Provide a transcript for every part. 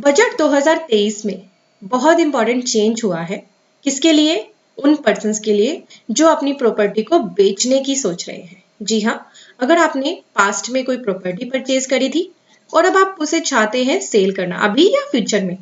Budget 2023 में बहुत important change हुआ है। किसके लिए? उन पर्सन्स के लिए जो अपनी प्रॉपर्टी को बेचने की सोच रहे हैं। जी हाँ, अगर आपने पास्ट में कोई प्रॉपर्टी परचेज करी थी और अब आप उसे चाहते हैं सेल करना अभी या फ्यूचर में,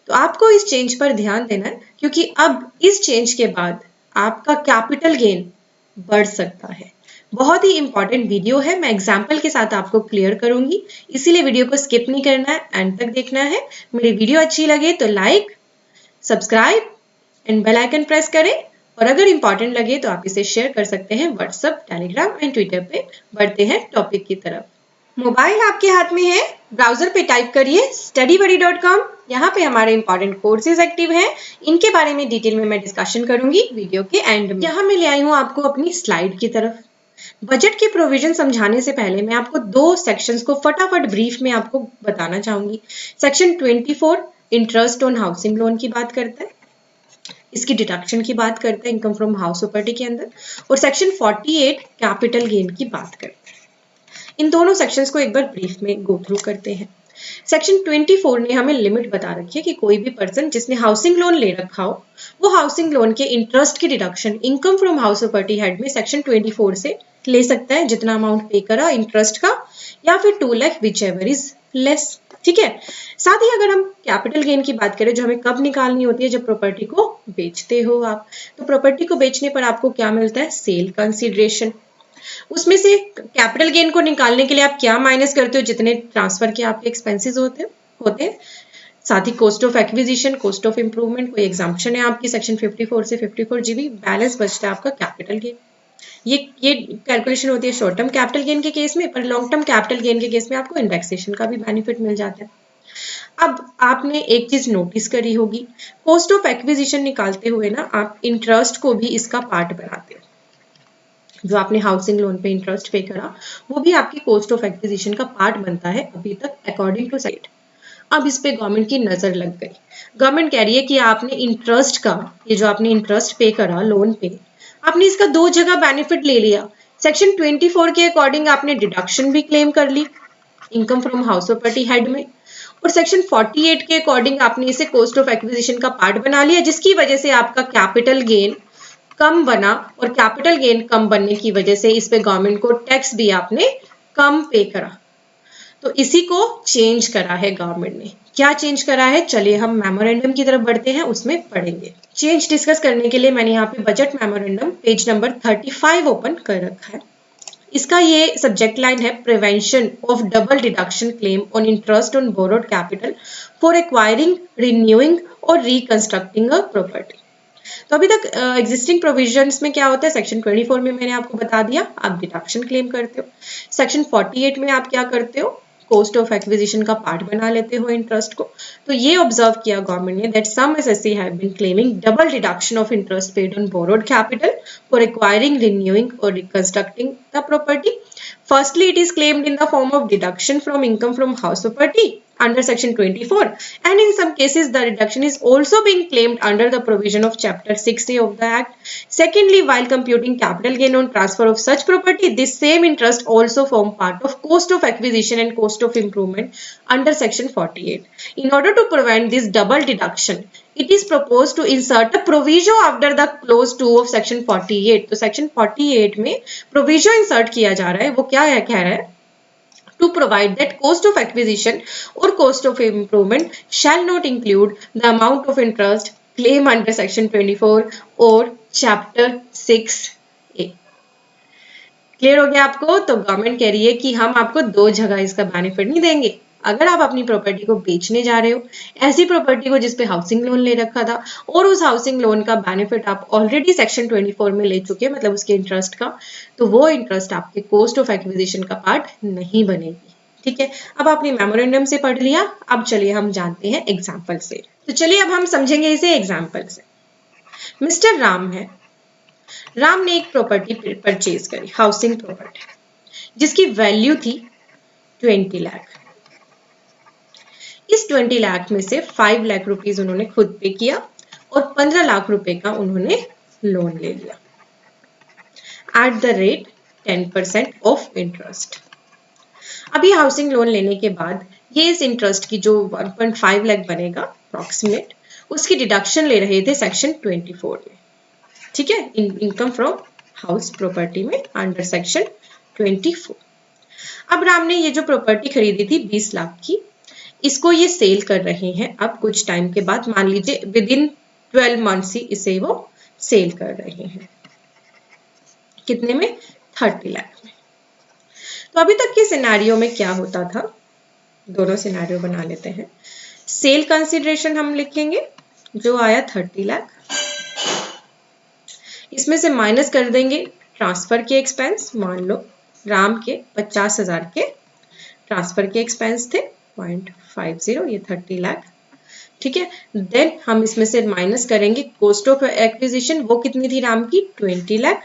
तो आपको इस चेंज पर ध्यान देना है, क्योंकि अब इस चेंज के बाद आपका कैपिटल गेन बढ़ सकता है। बहुत ही इंपॉर्टेंट वीडियो है, मैं एग्जाम्पल के साथ आपको क्लियर करूंगी, इसीलिए वीडियो को स्किप नहीं करना है, एंड तक देखना है। मेरी वीडियो अच्छी लगे तो like, subscribe and bell icon press करें, और अगर इंपॉर्टेंट लगे तो आप इसे शेयर कर सकते हैं व्हाट्सएप, टेलीग्राम एंड ट्विटर पे। बढ़ते हैं टॉपिक की तरफ। मोबाइल आपके हाथ में है, ब्राउजर पे टाइप करिए studybuddy.com। यहाँ पे हमारे इंपॉर्टेंट कोर्सेज एक्टिव हैं, इनके बारे में डिटेल में मैं डिस्कशन करूंगी वीडियो के एंड में। यहाँ मैं ले आई हूँ आपको अपनी स्लाइड की तरफ। बजट की प्रोविजन समझाने से पहले मैं आपको दो सेक्शंस को फटाफट ब्रीफ में आपको बताना चाहूंगी। Section 24 interest on housing loan की बात करता है, इसकी डिडक्शन की बात करता है इनकम फ्रॉम हाउस प्रॉपर्टी के अंदर, और सेक्शन 48 कैपिटल गेन की बात करता है। इन दोनों सेक्शंस को एक बार ब्रीफ में गो थ्रू करते हैं। सेक्शन 24 ने हमें लिमिट बता रखी है कि कोई भी पर्सन जिसने हाउसिंग लोन ले रखा हो, वो हाउसिंग लोन के इंटरेस्ट की deduction income from house property head में सेक्शन 24 से ले सकता है, जितना अमाउंट पे करा इंटरेस्ट का, या फिर 2 lakh which ever is less. ठीक है। साथ ही अगर हम कैपिटल गेन की बात करें, जो हमें कब निकालनी होती है, जब प्रॉपर्टी को बेचते हो आप, तो प्रॉपर्टी को बेचने पर आपको क्या मिलता है? Sale consideration. उसमें से कैपिटल गेन को निकालने के लिए आप क्या माइनस करते हो? जितने ट्रांसफर के आपके एक्सपेंसेस होते हैं। साथ ही cost of acquisition, cost of improvement, कोई एग्जाम्पशन है आपकी सेक्शन 54 से 54 जीबी, बैलेंस बचता है आपका कैपिटल गेन। ये कैलकुलेशन होती है शॉर्ट टर्म कैपिटल गेन के केस में, पर लॉन्ग टर्म कैपिटल गेन के केस में आपको इंडेक्सेशन का भी बेनिफिट मिल जाता है। अब आपने एक चीज नोटिस करी होगी, कॉस्ट ऑफ एक्विजिशन निकालते हुए ना आप इंटरेस्ट को भी इसका पार्ट बनाते हो। जो आपने हाउसिंग लोन पे इंटरेस्ट पे करा, वो भी आपकी कॉस्ट ऑफ एक्विजिशन का पार्ट बनता है अभी तक, अकॉर्डिंग टू साइट। अब इस पे गवर्नमेंट की नजर लग गई। गवर्नमेंट कह रही है कि आपने इंटरेस्ट का, ये जो आपने इंटरेस्ट पे करा लोन पे, आपने इसका दो जगह बेनिफिट ले लिया। सेक्शन 24 के अकॉर्डिंग आपने डिडक्शन भी क्लेम कर ली income from house property head में, और सेक्शन 48 के अकॉर्डिंग आपने इसे कॉस्ट ऑफ एक्विजिशन का पार्ट बना लिया, जिसकी वजह से आपका कैपिटल गेन कम बना, और कैपिटल गेन कम बनने की वजह से इस पे गवर्नमेंट को टैक्स भी आपने कम पे करा। तो इसी को चेंज करा है गवर्नमेंट ने। क्या चेंज करा है? चलिए हम मेमोरेंडम की तरफ बढ़ते हैं, उसमें पढ़ेंगे। चेंज डिस्कस करने के लिए मैंने यहाँ पे budget memorandum page number 35 open कर रखा है। इसका ये सब्जेक्ट लाइन है, prevention of double deduction claim on interest on borrowed capital for acquiring, renewing और रिकंस्ट्रक्टिंग अ प्रॉपर्टी। तो अभी तक एग्जिस्टिंग प्रोविजंस में क्या होता है? सेक्शन 24 में मैंने आपको बता दिया, आप डिडक्शन क्लेम करते हो। सेक्शन 48 में आप क्या करते हो? कॉस्ट ऑफ एक्विजिशन का पार्ट बना लेते हो इंटरेस्ट को। तो ये ऑब्जर्व किया गवर्नमेंट ने that some assessees have been claiming double deduction of interest paid on borrowed capital for acquiring, renewing और reconstructing the property. Firstly, it is claimed in the form of deduction from income from house property under section 24, and in some cases the reduction is also being claimed under the provision of chapter 6A of the act. Secondly, while computing capital gain on transfer of such property, this same interest also form part of cost of acquisition and cost of improvement under section 48. In order to prevent this double deduction, it is proposed to insert a proviso after the clause 2 of section 48. तो section 48 में proviso insert किया जा रहा है, वो क्या है? कह रहा है to provide that cost of acquisition or cost of improvement shall not include the amount of interest claim under section 24 or chapter 6A. Clear हो गया आपको? तो गवर्नमेंट कह रही है कि हम आपको दो जगह इसका बेनिफिट नहीं देंगे। अगर आप अपनी प्रॉपर्टी को बेचने जा रहे हो, ऐसी प्रॉपर्टी को जिसपे हाउसिंग लोन ले रखा था, और उस हाउसिंग लोन का बेनिफिट आप ऑलरेडी सेक्शन 24 में ले चुके हैं, मतलब उसके इंटरेस्ट का, तो वो इंटरेस्ट आपके कॉस्ट ऑफ एक्विजिशन का पार्ट नहीं बनेगी। ठीक है। अब आपने मेमोरेंडम से पढ़ लिया, अब चलिए हम जानते हैं एग्जाम्पल से। तो चलिए अब हम समझेंगे इसे एग्जाम्पल से। मिस्टर राम है, राम ने एक प्रॉपर्टी परचेज करी, हाउसिंग प्रॉपर्टी, जिसकी वैल्यू थी 20 लाख। इस 20 लाख में से 5 लाख रुपीस उन्होंने खुद पे किया और 15 लाख रुपए का उन्होंने लोन ले लिया at the rate 10% of interest. अभी हाउसिंग लोन लेने के बाद ये इस इंटरेस्ट की जो 1.5 लाख बनेगा अप्रॉक्सीमेट, उसकी डिडक्शन ले रहे थे सेक्शन 24 में, ठीक है, इनकम फ्रॉम हाउस प्रॉपर्टी में अंडर सेक्शन 24। अब राम ने ये जो प्रॉपर्टी खरीदी थी 20 लाख की, इसको ये सेल कर रहे हैं अब कुछ टाइम के बाद, मान लीजिए विद इन 12 मंथ्स ही इसे वो सेल कर रहे हैं। कितने में? 30 लाख में। तो अभी तक के सिनेरियो में क्या होता था, दोनों सिनेरियो बना लेते हैं। सेल कंसिडरेशन हम लिखेंगे जो आया 30 लाख, इसमें से माइनस कर देंगे ट्रांसफर के एक्सपेंस, मान लो राम के 50,000 के ट्रांसफर के एक्सपेंस थे 0.50, ये 30 लाख, ठीक है। देन हम इसमें से माइनस करेंगे कॉस्ट ऑफ एक्विजिशन, वो कितनी थी राम की? 20 लाख,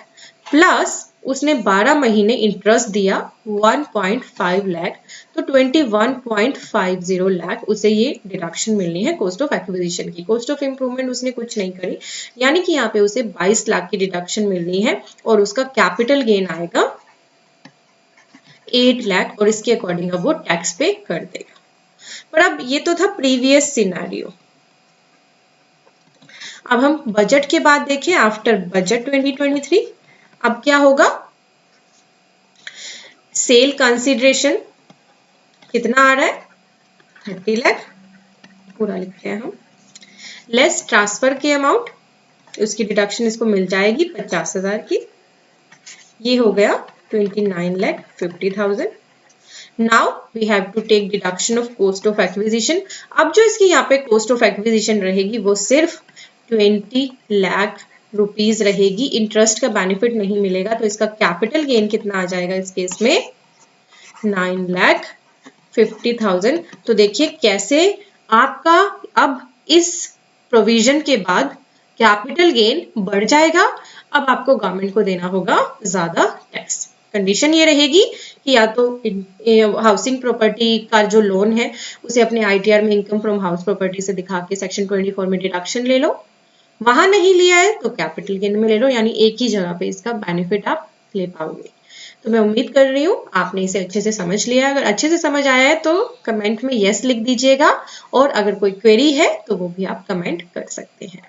प्लस उसने 12 महीने इंटरेस्ट दिया 1.5 लाख, तो 21.50 लाख उसे ये डिडक्शन मिलनी है कॉस्ट ऑफ एक्विजिशन की। कॉस्ट ऑफ इंप्रूवमेंट उसने कुछ नहीं करी, यानी कि यहाँ पे उसे 22 लाख की डिडक्शन मिलनी है और उसका कैपिटल गेन आएगा 8 लाख और इसके अकॉर्डिंग अब वो टैक्स पे कर देगा। पर अब ये तो था प्रीवियस सिनेरियो। अब हम बजट के बाद देखें, आफ्टर बजट 2023 अब क्या होगा? सेल कंसिडरेशन कितना आ रहा है? 30 लाख, पूरा लिखते हैं हम, लेस ट्रांसफर के अमाउंट, उसकी डिडक्शन इसको मिल जाएगी 50,000 की, ये हो गया 29,50,000। Now we have to take deduction of cost of acquisition. अब जो इसकी यहाँ पे कॉस्ट ऑफ एक्विजिशन रहेगी वो सिर्फ 20 लाख रुपीज रहेगी, इंटरेस्ट का बेनिफिट नहीं मिलेगा, तो इसका कैपिटल गेन कितना आ जाएगा इस केस में? 9,50,000। तो देखिए कैसे आपका अब इस प्रोविजन के बाद कैपिटल गेन बढ़ जाएगा। अब आपको गवर्नमेंट को देना होगा ज्यादा टैक्स। कंडीशन ये रहेगी कि या तो हाउसिंग प्रॉपर्टी का जो लोन है उसे अपने आईटीआर में इनकम फ्रॉम हाउस प्रॉपर्टी से दिखा के सेक्शन 24 में डिडक्शन ले लो, वहां नहीं लिया है तो कैपिटल गेन में ले लो, यानी एक ही जगह पे इसका बेनिफिट आप ले पाओगे। तो मैं उम्मीद कर रही हूँ आपने इसे अच्छे से समझ लिया। अगर अच्छे से समझ आया है तो कमेंट में यस लिख दीजिएगा, और अगर कोई क्वेरी है तो वो भी आप कमेंट कर सकते हैं।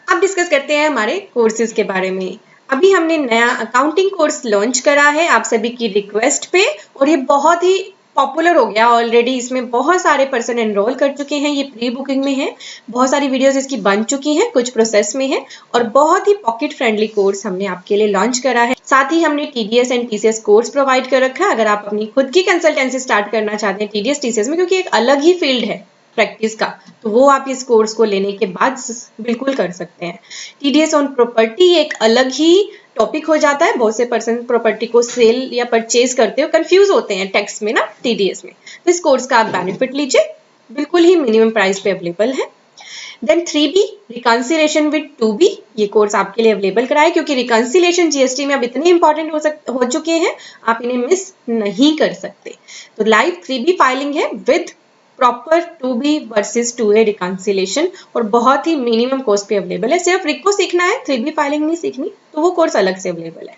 अब डिस्कस करते हैं हमारे कोर्सेज के बारे में। अभी हमने नया अकाउंटिंग कोर्स लॉन्च करा है आप सभी की रिक्वेस्ट पे, और ये बहुत ही पॉपुलर हो गया ऑलरेडी। इसमें बहुत सारे पर्सन एनरोल कर चुके हैं, ये प्री बुकिंग में है, बहुत सारी वीडियोस इसकी बन चुकी हैं, कुछ प्रोसेस में है, और बहुत ही पॉकेट फ्रेंडली कोर्स हमने आपके लिए लॉन्च करा है। साथ ही हमने TDS and TCS course provide कर रखा है। अगर आप अपनी खुद की कंसल्टेंसी स्टार्ट करना चाहते हैं टीडीएस टीसीएस में, क्योंकि एक अलग ही फील्ड है प्रैक्टिस का, तो वो आप इस कोर्स को लेने के बाद बिल्कुल कर सकते हैं। टीडीएस ऑन प्रॉपर्टी एक अलग ही टॉपिक हो जाता है। बहुत से पर्सन प्रॉपर्टी को सेल या परचेज करते हो कंफ्यूज होते हैं टैक्स में ना, टीडीएस में। तो इस कोर्स का आप बेनिफिट लीजिए, बिल्कुल ही मिनिमम प्राइस पे अवेलेबल है। Then 3B reconciliation with 2B, ये कोर्स आपके लिए अवेलेबल कराए, क्योंकि रिकंसिलेशन जीएसटी में अब इतने इंपॉर्टेंट हो चुके हैं, आप इन्हें मिस नहीं कर सकते। तो लाइव 3B फाइलिंग है with proper 2B versus 2A reconciliation, और बहुत ही मिनिमम कॉस्ट पे अवेलेबल है। सिर्फ रिको सीखना है, 3B फाइलिंग नहीं सीखनी, तो वो कोर्स अलग से अवेलेबल है।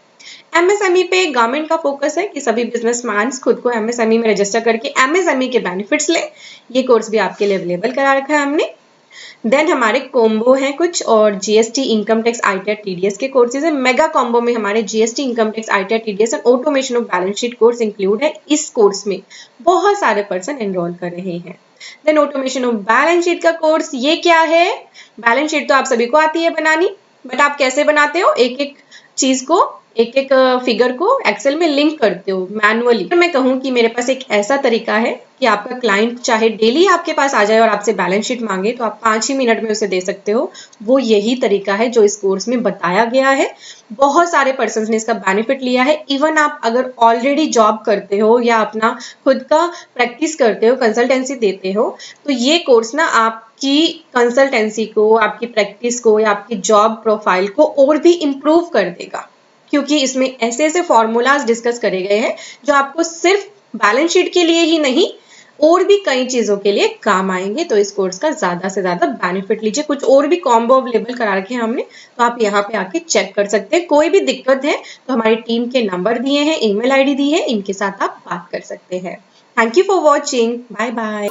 एमएसएमई पे गवर्नमेंट का फोकस है कि सभी बिजनेसमैन खुद को एमएसएमई में रजिस्टर करके एमएसएमई के बेनिफिट्स लें। ये कोर्स भी आपके लिए अवेलेबल करा रखा है हमने। देन हमारे कॉम्बो हैं कुछ, और GST income tax ITR TDS के कोर्सेज है। मेगा कॉम्बो में हमारे GST income tax ITR TDS और automation of balance sheet course include है। इस कोर्स में बहुत सारे पर्सन एनरोल कर रहे हैं। Then automation of balance sheet का कोर्स, ये क्या है? बैलेंस शीट तो आप सभी को आती है बनानी, बट आप कैसे बनाते हो? एक एक चीज को, एक एक फिगर को एक्सेल में लिंक करते हो मैनुअली। मैं कहूँ कि मेरे पास एक ऐसा तरीका है कि आपका क्लाइंट चाहे डेली आपके पास आ जाए और आपसे बैलेंस शीट मांगे तो आप 5 ही मिनट में उसे दे सकते हो। वो यही तरीका है जो इस कोर्स में बताया गया है। बहुत सारे पर्सन ने इसका बेनिफिट लिया है। इवन आप अगर ऑलरेडी जॉब करते हो या अपना खुद का प्रैक्टिस करते हो, कंसल्टेंसी देते हो, तो ये कोर्स ना आपकी कंसल्टेंसी को, आपकी प्रैक्टिस को या आपकी जॉब प्रोफाइल को और भी इम्प्रूव कर देगा, क्योंकि इसमें ऐसे ऐसे फॉर्मूलाज डिस्कस करे गए हैं जो आपको सिर्फ बैलेंस शीट के लिए ही नहीं और भी कई चीजों के लिए काम आएंगे। तो इस कोर्स का ज्यादा से ज्यादा बेनिफिट लीजिए। कुछ और भी कॉम्बो अवेलेबल करा रखे हैं हमने, तो आप यहाँ पे आके चेक कर सकते हैं। कोई भी दिक्कत है तो हमारी टीम के नंबर दिए हैं, ईमेल आईडी दी है, इनके साथ आप बात कर सकते हैं। Thank you for watching. Bye bye.